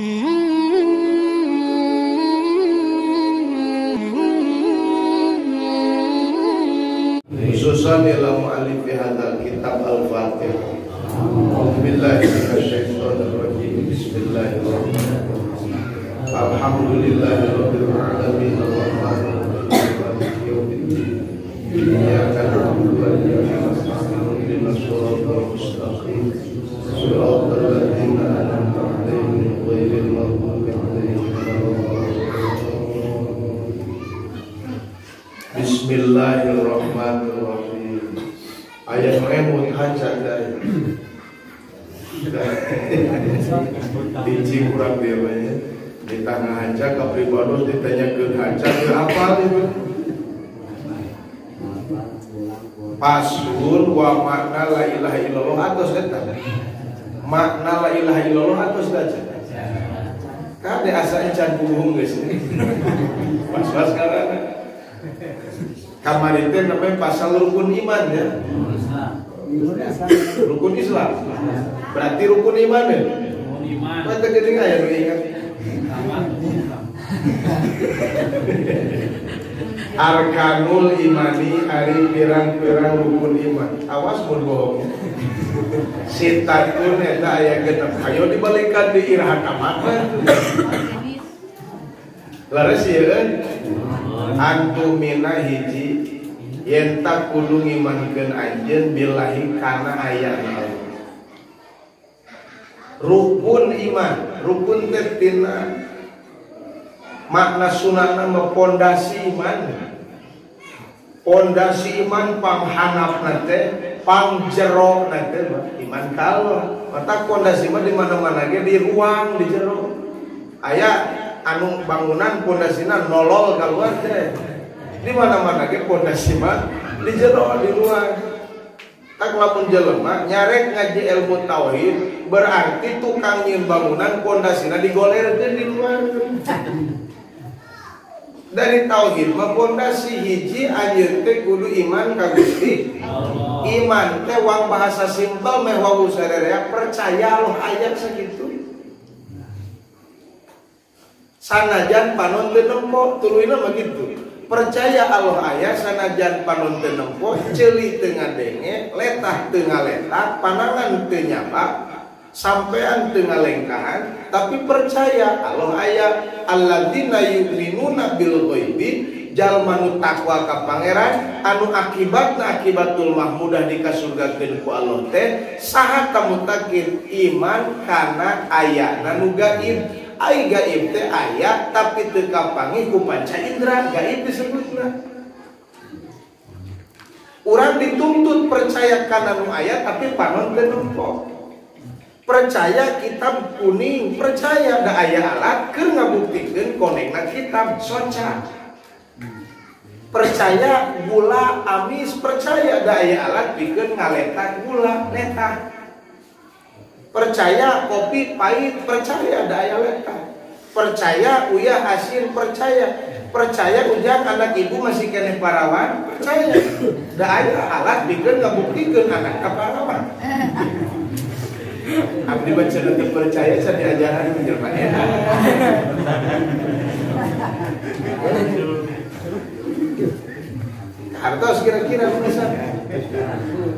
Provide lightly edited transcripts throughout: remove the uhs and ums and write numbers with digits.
Khususan ila mu'allif hadzal kitab al-Fatihah. Billahi minasyaitonir rajim. Bismillahirrahmanirrahim. Alhamdulillahirabbil alamin arrahmanir rahim maliki yaumiddin. Iyyaka na'budu wa iyyaka nasta'in ihdinas siratal mustaqim. Shiratal ladzina an'amta 'alaihim ghairil maghdubi 'alaihim waladdallin. Bismillahirrahmanirrahim. Ayat memut hancak dari Diji kurang biayanya di tanah hancak kepribadian ditanya ke hancak ke apa itu pasun wa makna la ilaha illallah atas kata makna la ilaha illallah atas saja kade asa encan buhung guys pas-pas karena kemarin itu namanya pasal rukun iman ya. Rukun Islam. Berarti rukun iman ya. Rukun iman. Mata gede ya lu ingat. Arkanul imani ari pirang-pirang rukun iman. Awas mun bohong. Sitatun eta aya genep. Ayo dibalikan di irhaka maka. Laras ieu kan. Antumina hiji yen tak kudu ngimankeun anjeun billahi kana ayana Allah. Rukun iman, rukun teh tina makna sunana mah pondasi iman. Pondasi iman panghanapna teh, pangjero teh iman ka Allah. Mata pondasi mah di mana-mana ge di ruang di jero. Aya anu bangunan pondasina nolol keluar teh di mana-mana ge pondasi mah di jero di luar. Tak lamun jelema nyarek ngaji ilmu tauhid berarti tukang nyeun bangunan pondasina digolerkeun di luar. Dari tauhid mah pondasi hiji anjeun teh kudu iman ka Gusti Allah. Iman teh wang bahasa simpel meh wawu sadaya percaya Allah aya sakitu. Sanajan panon teu nempo tuluina mah kitu. Percaya Allah aya sanajan panon teu nempo, ceuli teu ngadenge, letah teu ngaletah, panangan teu nyabak, sampean teu ngalengkahan, tapi percaya Allah aya. Alladzina yu'minuna bil ghaibi, jalma nu takwa ka pangeran, anu akibatna akibatul mahmudah dikasurgakeun ku Allah teh saha kamutakin iman kana ayana nu gaib. Ai gaib teh aya tapi teu kapanggih ku panca indera, gaib disebutna. Urang dituntut percaya kana nu aya tapi panon teu nempo. Percaya kitab kuning, percaya da aya alat keur ngabuktikeun konengna kitab soca. Percaya gula amis, percaya da aya alat pikeun ngaletak gula letah. Percaya kopi pahit, percaya daya letah. Percaya uyah asin, percaya ujang anak ibu masih kene parawan, percaya daya alat bikin ngabuktikeun anak kaparawan. Abdi baca nanti percaya saya diajaran menjelma ya. Hartos kira-kira misalnya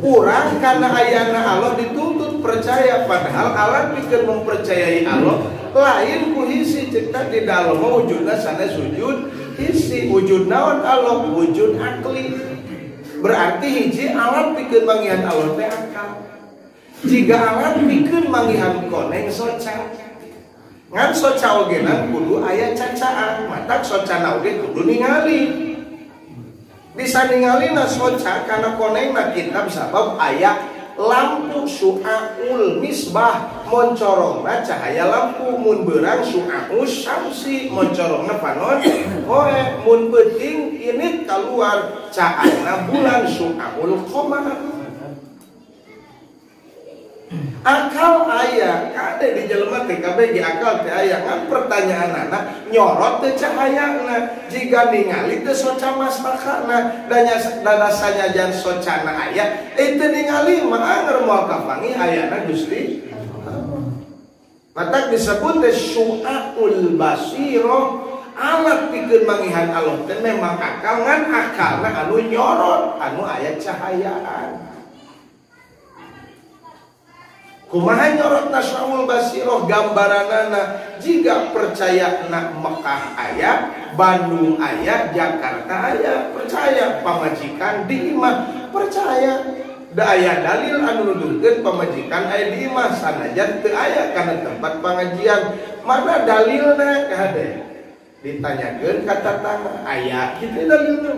kurang karena ayana Allah dituntut percaya, padahal alat pikir mempercayai Allah lain ku hisi cipta di dalam wujudna sana sujud hisi wujud naon Allah wujud akli. Berarti hiji alat pikir mangihan Allah teh akal. Jika alat pikir mangihan koneng soca ngan soca ogenan kudu aya cacaan, matak socana oge kudu ningali. Bisa ningalina soca karena konengna kitab sabab aya lampu su'aul misbah moncorongna cahaya lampu mun beurang su'aus syamsi moncorongna panon hoe mun peuting ini keluar cahaya bulan su'aul qamar. Akal aya kade di jelema teh kabeh ge akal teh aya ngan pertanyaanna nyorot teh cahayana jika ningali teh soca mastakana dan sanyajan socana aya teu ningali mah anger moal kapangi ayana Gusti Mata disebut syu'aul basiro, alat pikeun mangihan Allah teh memang akal ngan akalna anu nyorot anu aya cahayaan. Kumaha nyorotna syu'aul basiro gambaranana jika percaya na Mekah aya, Bandung aya, Jakarta aya, percaya pamajikan di imah, percaya da aya dalil anu nuduhkeun pamajikan aya di imah sanajan teu aya kana tempat pengajian. Mana dalilna hade? Ditanyakeun ka tatangga, aya kitu dalilna.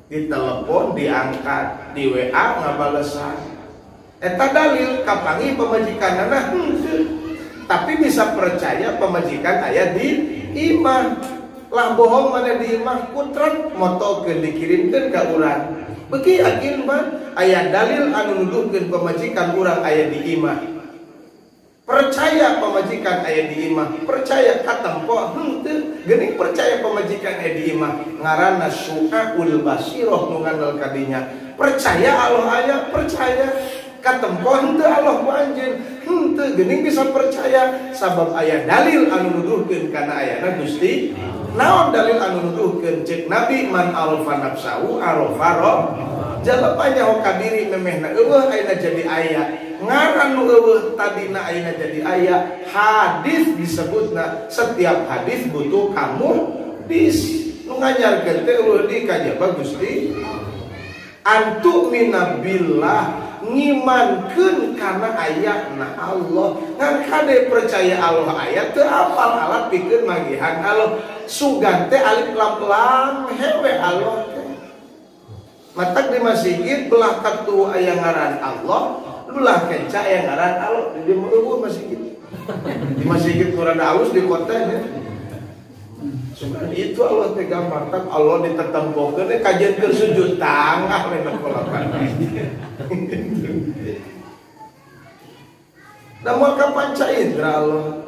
Di telepon diangkat, di WA ngabalesan. Eta dalil kapangi pamajikanana henteu. Tapi bisa percaya pamajikan aya di imah. Lah bohong mana di imah kutret motokeun dikirimkeun ka urang. Beki yakin mah aya dalil anu nuduhkeun pamajikan urang aya di imah. Percaya pamajikan aya di imah, percaya katempo henteu, geuning percaya pamajikan aya di imah. Ngaranna syu'aul basirah nu ngandel kadinya. Percaya Allah aya, percaya katempo henteu Allah ku anjeun, henteu geuning bisa percaya sabab aya dalil anu nuduhkeun kana ayana Gusti. Naon dalil anu nuduhkeun cek Nabi man arafa nafsahu arafa jalema nyaho ka diri memehna eueuh ayeuna jadi aya ngaran nu eueuh tadina ayeuna jadi aya. Hadis disebutna setiap hadis butuh kamu dis nu ngajarkeun teh eueuh di kajaba Gusti antu minabillah ngimankeun kana ayatna Allah ngan kade percaya Allah ayat teu apal alat pikeun magihan Allah sugan teh alif lam hewe Allah teh matak di masjid belah katu aya ngaran Allah belah kenca aya ngaran Allah di eueuh masjid di masjid kurang halus di kota nya sebenarnya itu Allah teh gambar tak Allah ditetempokeun kajian keur sujud tangah we nekolakan. Da moal ka panca indra Allah.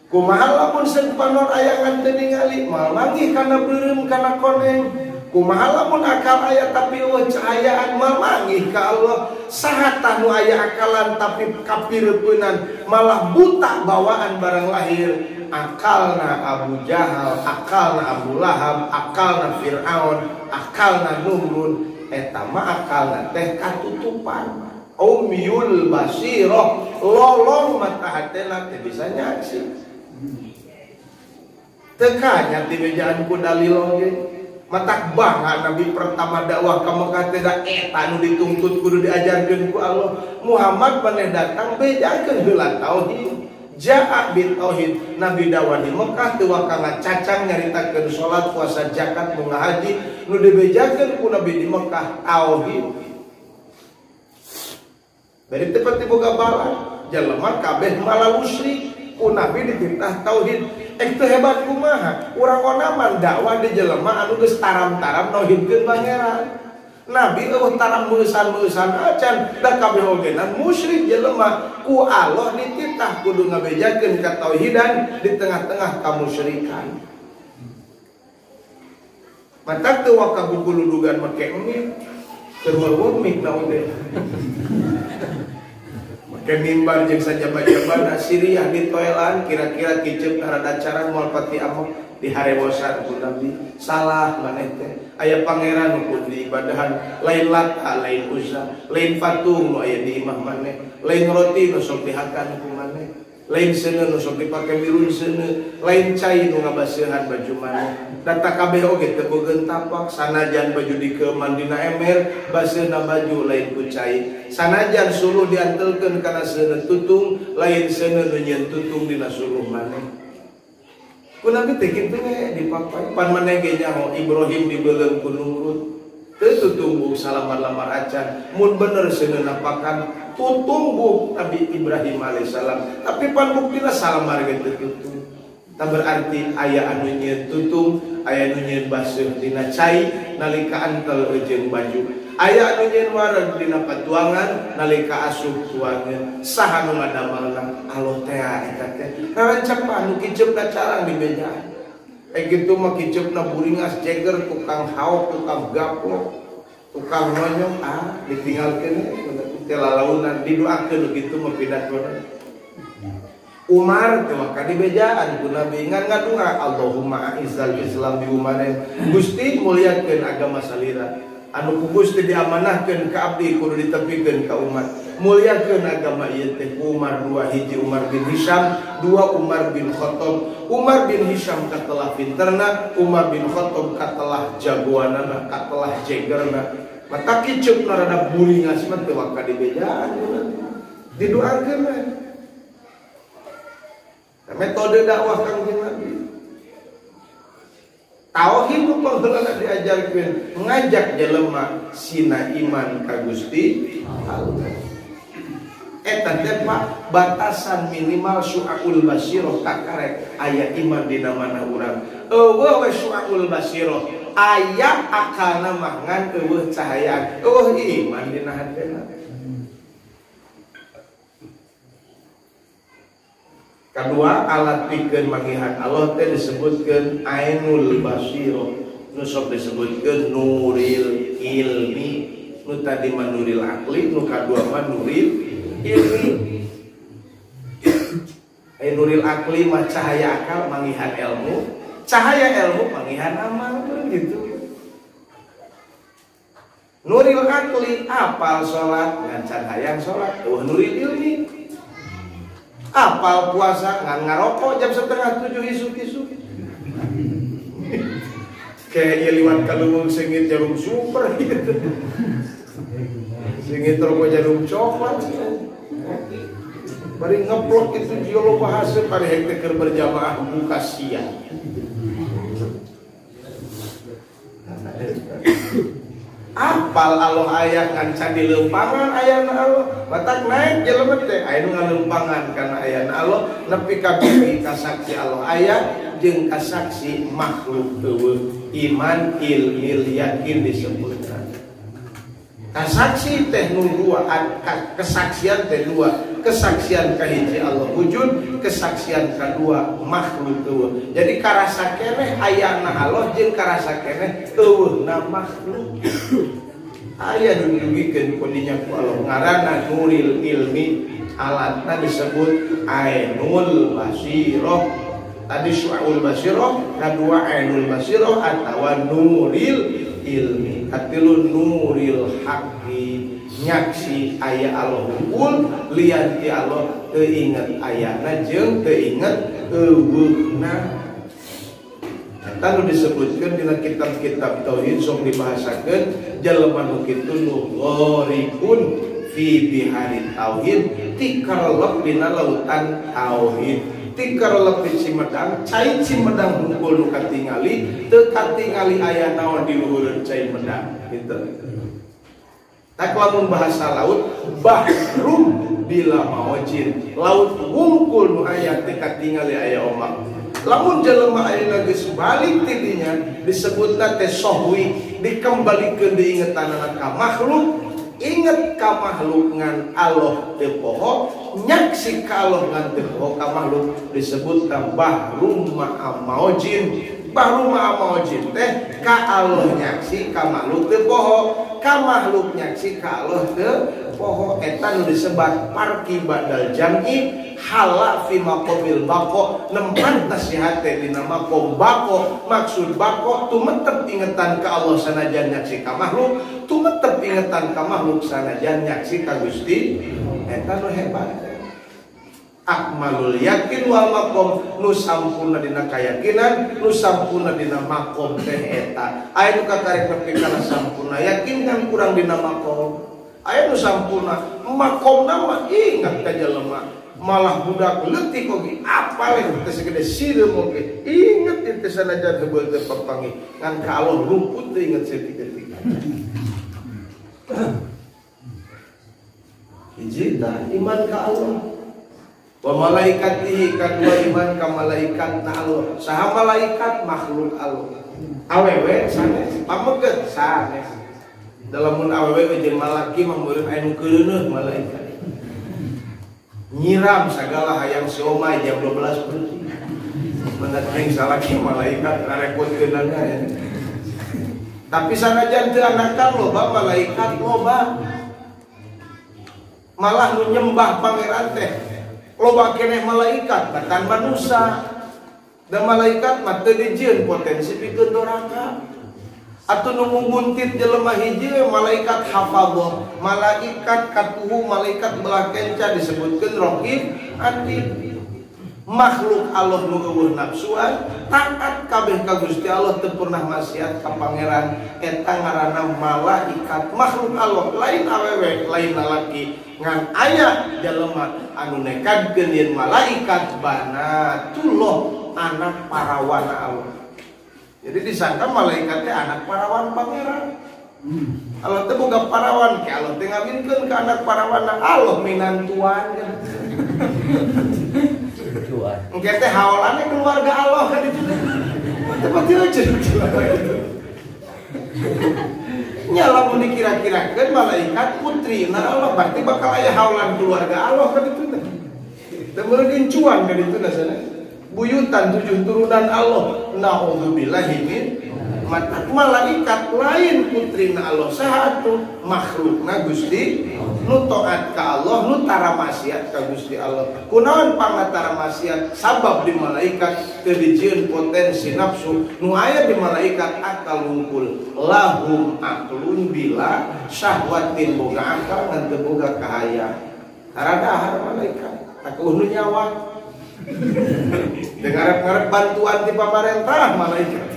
Kumaha lamun sen panon aya ngan teu ningali moal manggih kana beureum kana koneng. Kumaha lamun akal aya tapi eueuh cahayaan moal manggih ka Allah. Saha tah nu aya akalan tapi kapireupeunnan malah buta bawaan barang lahir. Akalna Abu Jahal, akalna Abu Lahab, akalna Fir'aun, akalna Numrud, eta mah akalna teh katutupan. Umyul basirah, lolong mata hatena teh bisa nyaksi. Tekanya ti bejaan ku dalil oge. Matak bangga Nabi pertama dakwah ka Mekah teh da eta nu dituntut kudu diajarkeun ku Allah. Muhammad maneh datang bejakeun heula tauhid. Ja'a bit tauhid. Nabi dakwah di Mekah teu wakana cacang nyaritakeun salat, puasa, zakat, munggah haji nu dibejakeun ku Nabi di Mekah tauhid. Bari teu pati boga bala, jelema kabeh malah musyrik. Ku Nabi dititah tauhid. Teu hebat kumaha? Urang onaman dakwah di jelema anu geus taram-taram nauhidkeun pangeran. Nabi eueuh taram meusan-meusan acan da kabeh ogenan musyrik jelema ku Allah dititah kudu ngabejakeun katauhidan di tengah-tengah kamusyrikan. Matak teu waka guguludugan make mie keur meuweung naon teh. Make mimbar jeung sajaba-jabana Siriah ditoelan kira-kira kiceuk rada carang moal pati amok diharewosan ku Nabi. Salah maneh teh. Aya pangeran nu diibadahan lain Lata, lain Uzza, lain patung nu aya di imah maneh, lain roti nu sok dihakan ku maneh, lain seuneu nu sok dipake milun seuneu, lain cai nu ngabaseuhan baju maneh. Data kabeh oge teu beugeun tapak, sanajan baju dikeuman dina ember, baseuna baju lain ku cai. Sanajan suluh diantelkeun kana seuneu tutung, lain seuneu nu nyieun tutung dina suluh maneh. Ku Nabi teh kitu ge dipapai pan maneh ge nyaho Ibrahim dibeuleum ku Numrud teu tutumbuh salamar-lamar acan mun bener seuneu pakan tutumbuh Nabi Ibrahim alaihissalam tapi pan buktina salamar ge teu tutung. Tah berarti aya anu nyieun tutung, aya anu nyieun baseuh dina cai nalika antel jeung baju. Aya anu nyieun wareg dina patuangan nalika asup tuangan. Saha nu ngadamelna Allah teh eta teh. Rancak anu kiceupna carang di bejaan. Kitu mah kiceupna buringas jeger tukang haok, tukang gaplok, tukang nonyong ditinggalkeun teh lalaunan didoakeun kitu mah pidatona. Umar teh maka dibejaan ku Nabi ngan ngadua Allahumma a'izzal Islam bi umarin Gusti muliakeun agama salira anu ku Gusti diamanahkeun ka abdi kudu ditepikeun ka umat muliakeun agama ieu teh Umar dua hiji Umar bin Hisham dua Umar bin Khattab Umar bin Hisham katelah pinterna Umar bin Khattab katelah jagoanana katelah jegerna mata kiceupna rada buring asma teh maka dibejaan didoakeun metode dakwah Kangjeng Nabi tauhid nu pangheula diajarkeun ngajak jelema sina iman ka Gusti Allah eta teh Pak batasan minimal syu'ul basyirah kakarek aya iman dina mana urang eueuh we syu'ul basyirah aya akalna mangan eueuh cahayaan eueuh iman dina hatena. Kedua alat pikeun mangihan Allah teh disebutkeun ainul basirah nu sok disebutkeun nuril ilmi nu tadi mah nuril akli nu kadua mah nuril ilmi. Nuril akli mah cahaya akal mangihan ilmu cahaya ilmu mangihan amal gitu. Nuril akli apal salat ngan hayang salat nuril ilmi apal puasa ngan ngarokok jam 6:30 isuk-isuk kayak liwat kalung sengit jarum super gitu sengit rokok jarum coklat bari ngeplok itu jiolo bahasa pada hekteker berjamaah buka siang apal Allah aya kan candi lempangan ayana Allah batak naik jelema teh aya nu ngalempangan kana ayana Allah nepi ka bumi kasaksi Allah aya jeung kasaksi makhluk eueuh iman ilmi yakin disebutkan kasaksi teh nu dua kesaksian teh dua kesaksian kahiji Allah wujud kesaksian kedua makhluk eueuh jadi karasa keneh ayana Allah jeung karasa keneh eueuhna makhluk aya dudugikeun kudinya ku Allah ngaranna nuril ilmi alatna disebut ainul basirah tadi syu'ul basirah kedua ainul basirah atawa nuril ilmi katilu nuril haqqi nyaksi aya Allah unggul lian ti Allah teu inget ayana jeung teu inget eueuhna eta nu disebutkeun dina kitab-kitab tauhid sok dibahasakeun jalema nu kitu nu gharikun fi bihari tauhid tikarelep dina lautan tauhid tikarelep di Cimedang cai Cimedang hungkul nu katingali teu katingali aya naon di luhureun cai Medang kitu. Tak lamun bahasa laut bahrum bila mawajin laut hungkul nu aya teu katingali aya ombak lamun jelema ayeuna geus balik tidinya disebutna teh sohwi dikembalikeun diingetanana ka makhluk inget ka makhluk ngan Allah teu poho nyaksi ka Allah ngan teu poho ka makhluk disebutna bahrum ma'amaujin bahrum ma'amaujin teh ka Allah nyaksi ka makhluk teu poho ka makhluk nyaksi ka Allah teu poho eta nu disebat parki badal jam'i hala fi maqamil baqo nempat nasihat teh dina maqam baqo maksud baqo tumetep ingetan ka Allah sanajan nyaksi ka makhluk tumetep ingetan ka makhluk sanajan nyaksi ka Gusti eta nu hebat akmalul yakin wal maqam nu sampurna dina kayakinan nu sampurna dina maqam teh eta aya nu katarek nepi kana sampurna yakin kan kurang dina maqam aya nu sampurna maqamna mah ingat ka jelema malah budak leutik oge apal teh segede sireum oge inget teh sanajan heubeul teh papangi ngan ka Allah rumput teh inget setik-setik hiji tah iman ka Allah wa malaikatihi kadua iman ka malaikatna Allah saha malaikat makhluk Allah awewe sanes pameget sanes dalam mun awewe jeung malaki mah meureun anu keuneuh malaikat nyiram segala hayang siomay jam 12 putih menetring salaki malaikat ngarekut keunana ya tapi sanajan teu anakan loba malaikat loba malah nu nyembah pangeran teh loba keneh malaikat batan manusia dan malaikat mah teu dijieun potensi pikeun doraka atuh nu nguntit jelema hiji malaikat hafadhah malaikat katuhu malaikat belah kenca disebutkeun raqib atid makhluk Allah nu eueuh nafsuan taat kabeh ka Gusti Allah teu pernah maksiat ka pangeran eta ngaranna malaikat makhluk Allah lain awewe lain lalaki ngan aya jelema anu nekadkeun yen malaikat banatullah anak parawan Allah. Jadi disangka malaikat teh anak parawan pangeran. Allah teh boga parawan ke Allah teh ngawinkeun ka anak parawan Allah minantuan. Engke teh haolane keluarga Allah ka ditu. Tempat ieu nya lamun dikira-kirakeun malaikat putrina Allah berarti bakal aya haolan keluarga Allah ka ditu teh. Teu meureun cuan ka ditu sana. Buyutan 7 turunan Allah. Naudzubillahi min malaikat lain putrina Allah satu makhlukna Gusti nu taat ka Allah nu tara maksiat ka Gusti Allah. Kunaon pangatara maksiat sabab di malaikat teu dijieun potensi nafsu nu aya di malaikat akal wungkul lahum aqlun bila syahwatin boga akal ngan teu boga kahaya. Haradahar malaikat tak nu nyawa dengar bantuan di pamarentah malaikat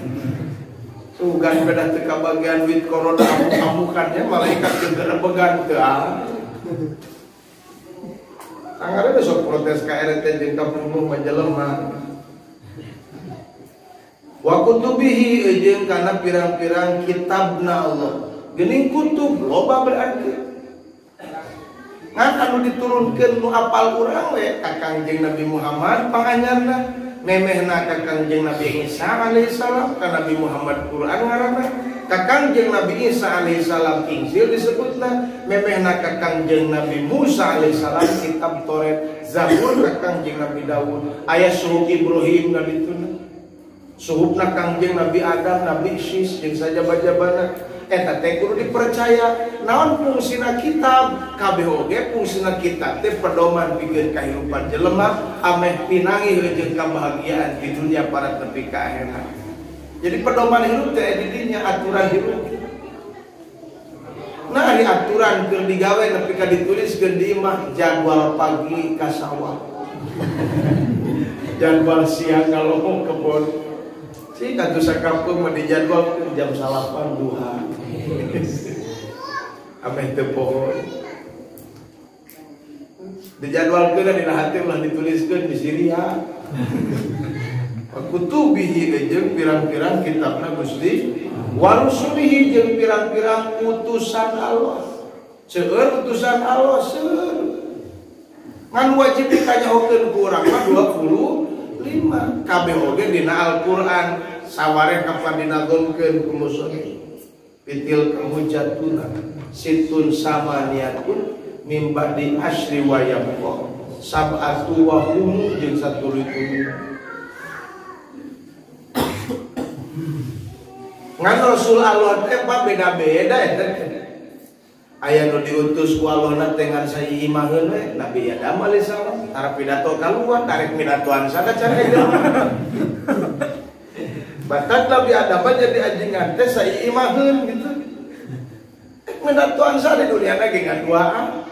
sugan beda teka bagian wit corona amukannya malaikat segera began ke anggarnya besok protes KRT jeung kapunggung menjelema wa kutubihi jeung kana pirang-pirang kitabna Allah geuning kutub loba berarti ngan anu diturunkeun nu apal urang we ka Kangjeng Nabi Muhammad panganyarna memehna ka Kangjeng Nabi Isa alaihi salam ka Nabi Muhammad Quran ngaranna ka Kangjeng Nabi Isa alaihi salam Injil disebutna memehna ka Kangjeng Nabi Musa alaihi salam kitab Taurat Zabur ka Kangjeng Nabi Daud aya suhuk Ibrahim ka dituna suhukna Kangjeng Nabi Adam Nabi Isis jeung sajaba-jabana eta teh kudu dipercaya naon fungsina kitab kabeh oge fungsina kitab teh pedoman pikeun kahirupan jelema ameh pinangih jeung kabahagiaan di dunia para tepi ka akhirat. Jadi pedoman hirup teh di dinya aturan hirup. Nah ari aturan keur digawe nepi ka dituliskeun di imah jadwal pagi ka sawah. Jadwal siang kalau kebon. Si katu sakampung mah dijadwal jam 8 duha. Ameh teu pohon. Dijadwalkeun dina hati ulah dituliskeun di Syria. Kutubihi jeung pirang-pirang kitabna Gusti, wa rusulihi jeung pirang-pirang utusan Allah. Seueur utusan Allah seueur. Ngan wajib ditanyahokeun ku urang mah 25. Kabeh oge dina Al-Qur'an sawareh kapan dinagolkeun ku musannif. Fitil kahujatuna situn samaniyatun mimba di asri wa yabqa sab'atu wa hum jeung satuluy ngan Rasul Allah teh beda-beda eta aya nu diutus ku Allah teh ngan saiimaheun we Nabi Adam alaihi salam tara pidato kaluar tarik pidatoan sada cara batat Nabi Adam jadi anjingan teh saiimaheun gitu. Pidatoan sada di dunia lagi ngan duaan.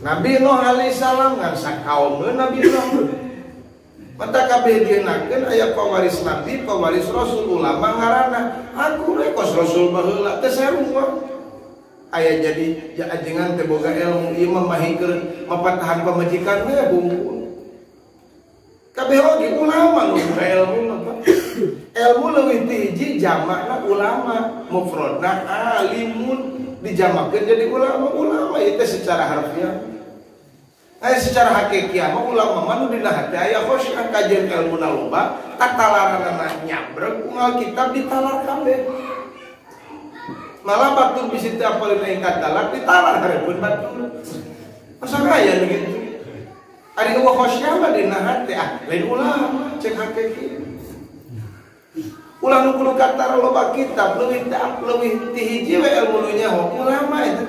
Nabi Nuh alaihi salam ngan sakaomkeun Nabi Nuh. Mata kabeh dienakeun aya pawaris Nabi, pawaris Rasul ulama ngaranna aku rekos Rasul baheula teh sarua. Aya jadi anjingan teh boga ilmu ieu mah mahikeun mapatahan pamajikan we bungkul. Kabeh oge ulama nu boga ilmu mah. Ilmu leuwih ti hiji jamakna ulama, mufradna alimun dijamakeun jadi ulama. Ulama ieu teh secara harfiah. Secara hakikiah mah ulama mah nu dina hati aya khosyiah kajian ilmuna loba, tatalaranna nyabreg unggal kitab ditalar kabeh. Malah batur bisi teu apalina ingkat talar ditalar hareupun batur. Masa aya nu kitu? Ari eueuh khosyiah mah dina hati lain ulama cek hakiki. Ulah nu kudu katara loba kitab leuwih ti hiji we ilmu nu nyaho ulama eta.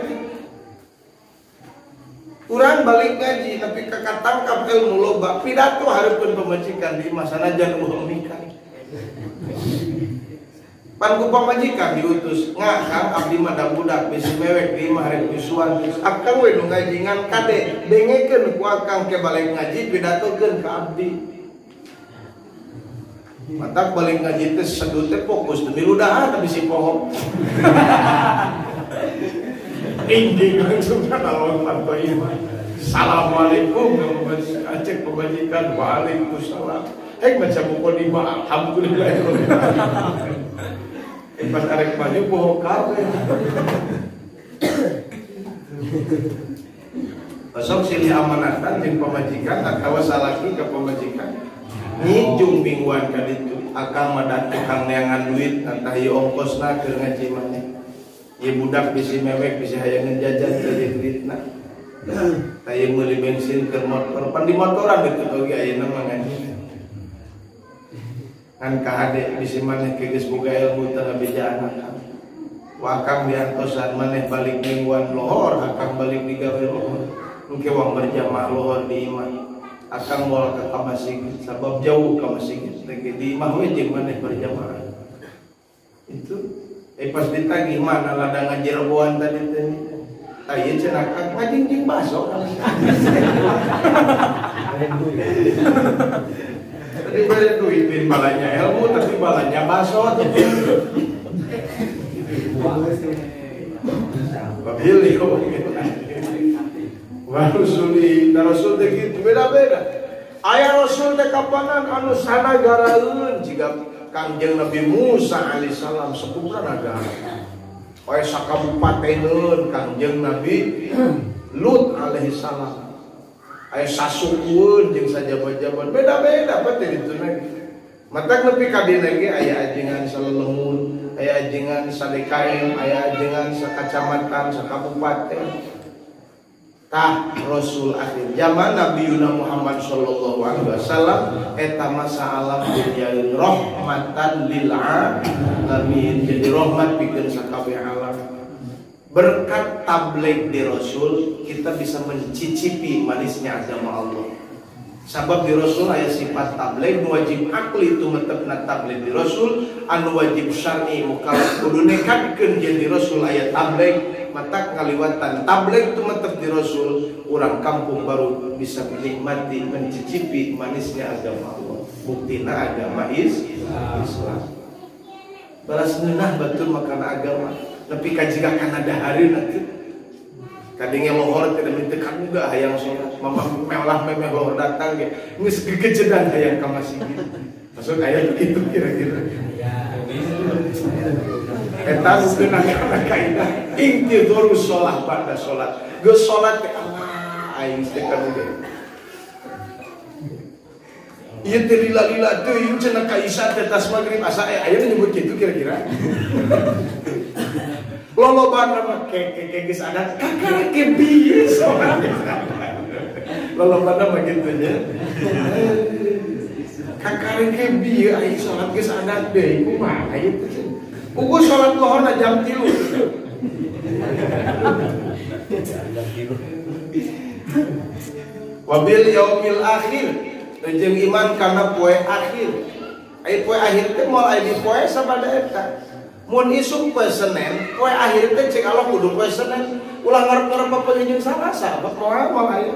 Urang balik ngaji tapi kakak tangkap ilmu loba pidato hareupeun pamajikan di masana jan ulah nikah. Pan ku pamajikan diutus ngakang abdi mah da budak bisi mewek di imah rek pisuan. Akang we nu ngaji ngan kade dengekeun ku akang ke balik ngaji pidatokeun ka abdi. Matak balik ngaji teh sedut teh fokus demi ludahan tapi si pohon. Inding langsung kan Allah mantoi. Assalamualaikum acek pemajikan waalaikumsalam. Hek baca buku di ma alhamdulillah. Pas arek maju bohong kabeh. Besok silih amanatan jeung pemajikan atawa salaki ke pemajikan. Nyijung mingguan ka ditu akang mah tukang neangan duit antah ieu ongkosna keur ngaji maneh. Ieu budak bisi mewek bisi hayang jajan teh duitna. Tah meuli bensin keur motor, pan di motoran deukeut oge ayeuna mah ngaji. Kan ka hade bisi maneh ke geus boga ilmu teh ngabejaan akang. Wakang diantosan maneh balik mingguan lohor, akang balik digawe lohor. Engke wang berjamaah lohor di imah. Akang moal ka masjid sabab jauh ka masjid. Teh di imah we jeung maneh berjamaah. Itu pas ditagih mana ladang ngajerboan tadi teh. Ayo cenah kang ngajingjing baso. Tadi bere duit bin balanya ilmu tapi balanya baso. Babili kok. Wa rasuli, rasul teh kitu beda-beda. Aya rasul teh kapanan anu sanagaraeun jiga Kangjeng Nabi Musa alaihissalam sepuluh negara. Oe sakabupateneun Kangjeng Nabi Lut alaihissalam. Aya sasukueun jeung sajabat-jabat beda-beda pate dituna. Matak nepi ka dina ge aya ajengan salelemun, aya ajengan sadekaem, aya ajengan sakacamatan, sakabupaten. Tah Rasul akhir zaman Nabi Muhammad sallallahu alaihi wasallam eta masa alam dunya rahmatan lil alamin, jadi rahmat pikeun sakabeh alam. Berkat tabligh di Rasul kita bisa mencicipi manisnya agama Allah. Sabab di Rasul aya sifat tabligh nu wajib akli itu metepna tabligh di Rasul, anu wajib syar'i mukallaf kudu nekatkeun jadi Rasul aya tabligh. Matak ngaliwatan tabligh itu metep di Rasul, orang kampung baru bisa menikmati, mencicipi manisnya agama Allah. Buktina agama Islam. Balas ngeunah batur makan agama, tapi kajiga kana dahareun atuh. Kadenge lohor teh demi tekan juga hayang salat, mewah memeh lohor datang ge, geus gegejedan hayang ka masjid. Maksud aya begitu kira-kira. Eta bukeun kana kaidah intidhar shalah ba'da salat. Geus salat teh aing teh kan ge. Ieu teh lila-lila teuing cenah ka isya teh tas magrib asa aya nyebut kitu kira-kira. Lolobana mah ke geus adat kakak ke bieu salat. Lolobana mah kitu nya. Kakak ke bieu aya salat geus adat deui kumaha ieu teh. Ugu sholat lohorna jam 3. Wabil yaumil akhir jeung iman kana poe akhir. Ai poe akhir teh moal aya di poe sabada eta. Mun isuk poe Senin, poe akhir teh cek Allah kudu poe Senin. Ulah ngarep-ngarep papenjeung Salasa, moal aya.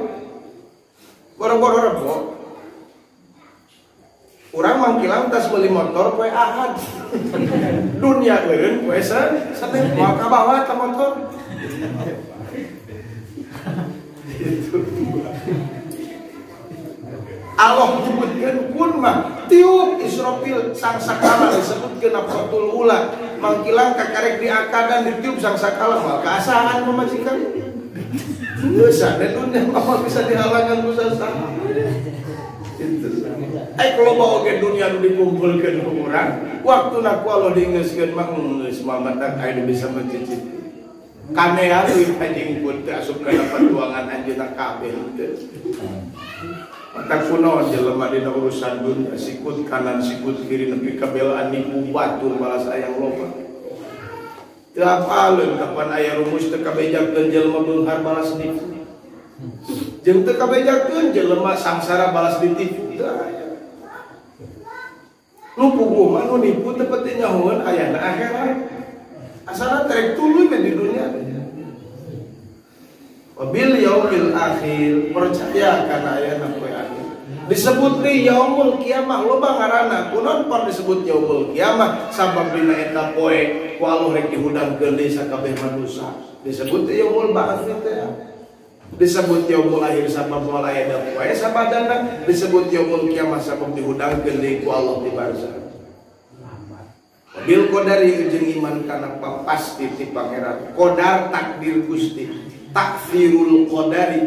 Boro-boro rebo. Urang mangkilang tas beli motor poe Ahad. Dunia eureun poe Senin moal ka bawah ta motor. Itu. Allah nyebutkeun kun mah tiup Israfil sang sakala disebutkeun Fatul Ula. Mangkilang kakarek diakadan ditiup sang sakala moal kaasahan pamajikan. Geus ade dunia mah bisa dihalangan ku saha. Itu. Kalau bawa ke dunia nu dikumpulkeun ku urang, waktuna ku Allah diingeuskeun mah geus mamatang aya bisa mencicipi. Kanean duit anjing pun teh asup kana perjuangan anjeunna kabeh teh. Matak kunaon jelema dina urusan dunia sikut kanan sikut kiri nepi ka belaan nipu batur balas aya loba. Teu apaleun kapan aya rumus teu kabejagkeun jelema beunghar balas nipu. jeung teu kabejakeun jelema sangsara balas ditipu teu aya. Nu puguh mah nu nipu teu peuting nyahoeun ayana akhirat. Asana terek tuluy di dunia. Wabil yaumil akhir, percaya kana ayana poe akhir. Disebut di yaumul kiamah loba ngaranna. Kunaon pan disebut yaumul kiamah? Sabab dina eta poe ku Allah rek dihudangkeun deui sakabeh manusia. Disebut yaumul ba'ats teh. Disebut yaumul akhir sabab mulai ada poe sabadana. Disebut yaumul kiamah sabab dihudangkeun deui ku Allah di barzakh. Bil qadari jeung iman kana pasti ti pangeran. Qadar takdir Gusti. Takfirul qadari.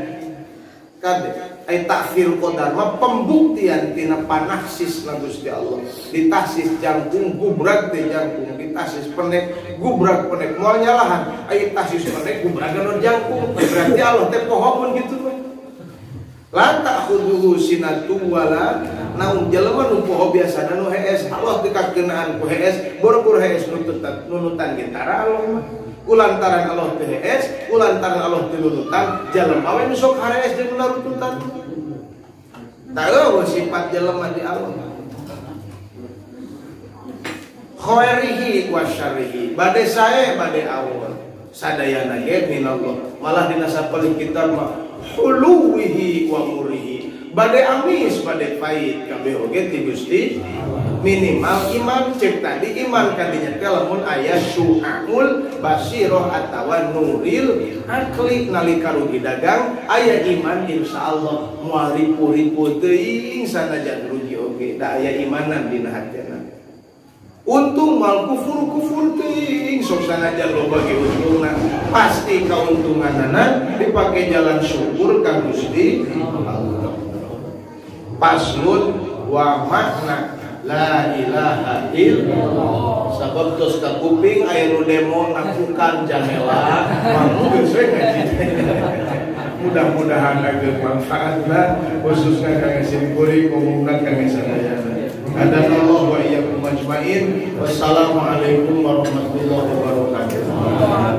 Kade ai takfir qadar mah pembuktian tina panahsis na Gusti Allah. Ditasis jangkung gubrak teh jangkung, ditasis penek gubrak penek. Moal nyalahan ai tasis penek gubrak anu jangkung. Berarti Allah teh poho pun kitu we. La ta'khudhuhu sinatun wala naum jelema nu poho biasana nu hees Allah teu kakeunaan ku hees boro-boro hees nunutan gitara Allah mah. Kulantaran Allah teu hees, kulantaran Allah teu nunutan, jelema we nu sok harees jeung narututan. Tahu sifat jelema di Allah. Khairihi wa syarrihi, bade sae bade Allah. Sadayana ge minallah. Malah dina sapeulih kitab mah huluwihi wa murihi. Bade amis bade pait kabeh oge ti Gusti. Minimal iman cek tadi iman kadinya teh lamun aya syu'aul basirah atawa nuril akli nalika rugi dagang aya iman insyaallah moal ripu-ripu teuing sanajan rugi oge da aya imanan dina hatena. Untung mal kufur teuing sok sanajan loba ge untungna pasti kauntunganana dipake jalan syukur ka Gusti Allah. Paslun wa makna la ilaha illallah. Sabab tos ka kuping aya nu demo nakukan jamela manggu geus we ngaji. Mudah-mudahan ada manfaatna khususnya kang simkuring umumna kang sadayana. Hadanallahu wa iyyakum ajmain. Wassalamualaikum warahmatullahi wabarakatuh.